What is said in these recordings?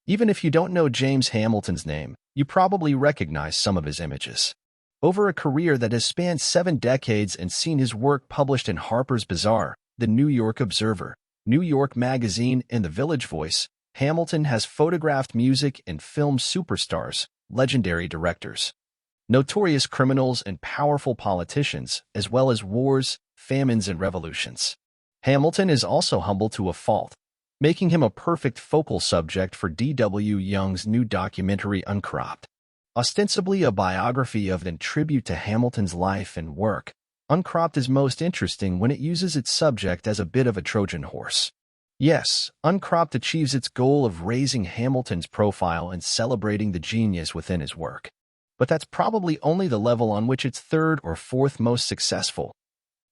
Even if you don't know James Hamilton's name, you probably recognize some of his images. Over a career that has spanned 7 decades and seen his work published in Harper's Bazaar, The New York Observer, New York Magazine, and The Village Voice, Hamilton has photographed music and film superstars, legendary directors, notorious criminals, and powerful politicians, as well as wars, famines, and revolutions. Hamilton is also humble to a fault, making him a perfect focal subject for D.W. Young's new documentary Uncropped. Ostensibly a biography of and tribute to Hamilton's life and work, Uncropped is most interesting when it uses its subject as a bit of a Trojan horse. Yes, Uncropped achieves its goal of raising Hamilton's profile and celebrating the genius within his work. But that's probably only the level on which it's third or fourth most successful.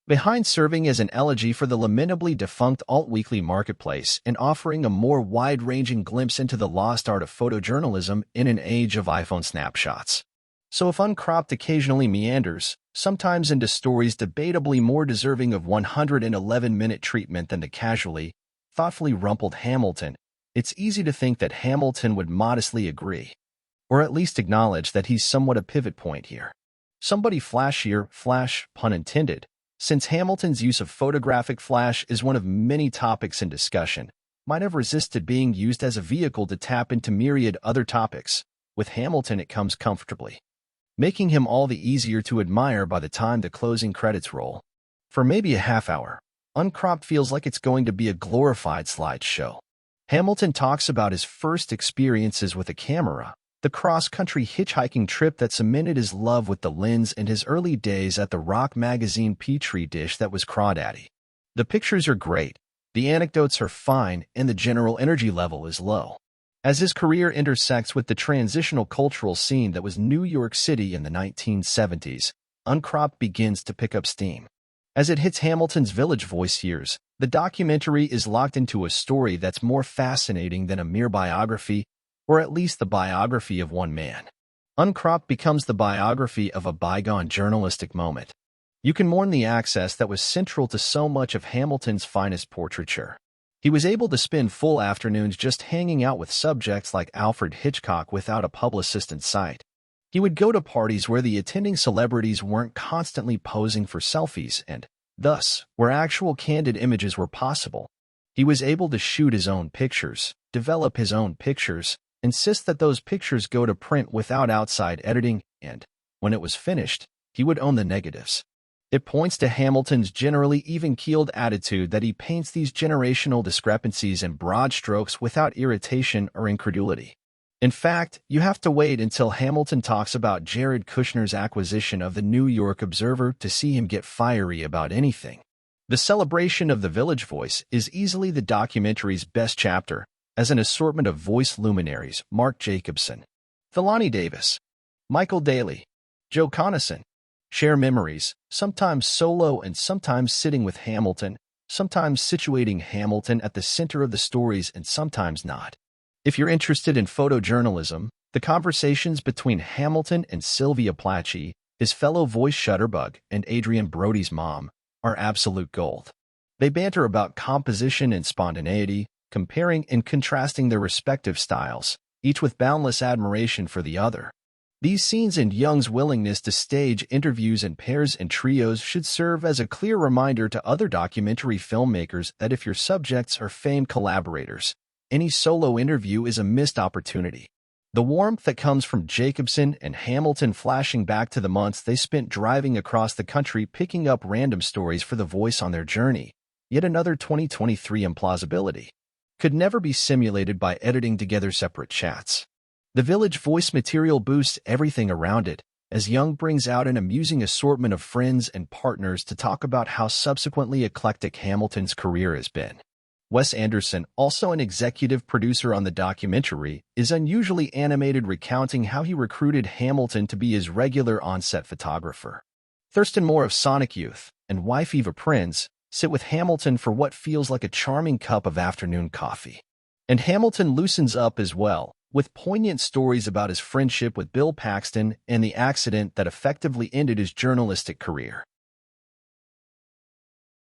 Behind serving as an elegy for the lamentably defunct Alt-Weklies marketplace and offering a more wide-ranging glimpse into the lost art of photojournalism in an age of iPhone snapshots. So if Uncropped occasionally meanders, sometimes into stories debatably more deserving of 111-minute treatment than the casually, thoughtfully rumpled Hamilton, it's easy to think that Hamilton would modestly agree, or at least acknowledge that he's somewhat a pivot point here. Somebody flashier, flash, pun intended, since Hamilton's use of photographic flash is one of many topics in discussion, might have resisted being used as a vehicle to tap into myriad other topics. With Hamilton it comes comfortably, making him all the easier to admire by the time the closing credits roll. For maybe a half hour, Uncropped feels like it's going to be a glorified slideshow. Hamilton talks about his first experiences with a camera, the cross-country hitchhiking trip that cemented his love with the lens, and his early days at the rock magazine Petri dish that was Crawdaddy. The pictures are great, the anecdotes are fine, and the general energy level is low. As his career intersects with the transitional cultural scene that was New York City in the 1970s, Uncropped begins to pick up steam. As it hits Hamilton's Village Voice years, the documentary is locked into a story that's more fascinating than a mere biography, or at least the biography of one man. Uncropped becomes the biography of a bygone journalistic moment. You can mourn the access that was central to so much of Hamilton's finest portraiture. He was able to spend full afternoons just hanging out with subjects like Alfred Hitchcock without a publicist in sight. He would go to parties where the attending celebrities weren't constantly posing for selfies and, thus, where actual candid images were possible. He was able to shoot his own pictures, develop his own pictures, insist that those pictures go to print without outside editing, and, when it was finished, he would own the negatives. It points to Hamilton's generally even-keeled attitude that he paints these generational discrepancies in broad strokes without irritation or incredulity. In fact, you have to wait until Hamilton talks about Jared Kushner's acquisition of the New York Observer to see him get fiery about anything. The celebration of the Village Voice is easily the documentary's best chapter, as an assortment of voice luminaries: Mark Jacobson, Thilani Davis, Michael Daly, Joe Conason, share memories, sometimes solo and sometimes sitting with Hamilton, sometimes situating Hamilton at the center of the stories and sometimes not. If you're interested in photojournalism, the conversations between Hamilton and Sylvia Plathie, his fellow voice shutterbug, and Adrian Brody's mom, are absolute gold. They banter about composition and spontaneity, comparing and contrasting their respective styles, each with boundless admiration for the other. These scenes and Young's willingness to stage interviews in pairs and trios should serve as a clear reminder to other documentary filmmakers that if your subjects are famed collaborators, any solo interview is a missed opportunity. The warmth that comes from Jacobson and Hamilton flashing back to the months they spent driving across the country picking up random stories for The Voice on their journey, yet another 2023 implausibility, could never be simulated by editing together separate chats. The Village Voice material boosts everything around it, as Young brings out an amusing assortment of friends and partners to talk about how subsequently eclectic Hamilton's career has been. Wes Anderson, also an executive producer on the documentary, is unusually animated recounting how he recruited Hamilton to be his regular on-set photographer. Thurston Moore of Sonic Youth and wife Eva Prinz sit with Hamilton for what feels like a charming cup of afternoon coffee. And Hamilton loosens up as well, with poignant stories about his friendship with Bill Paxton and the accident that effectively ended his journalistic career.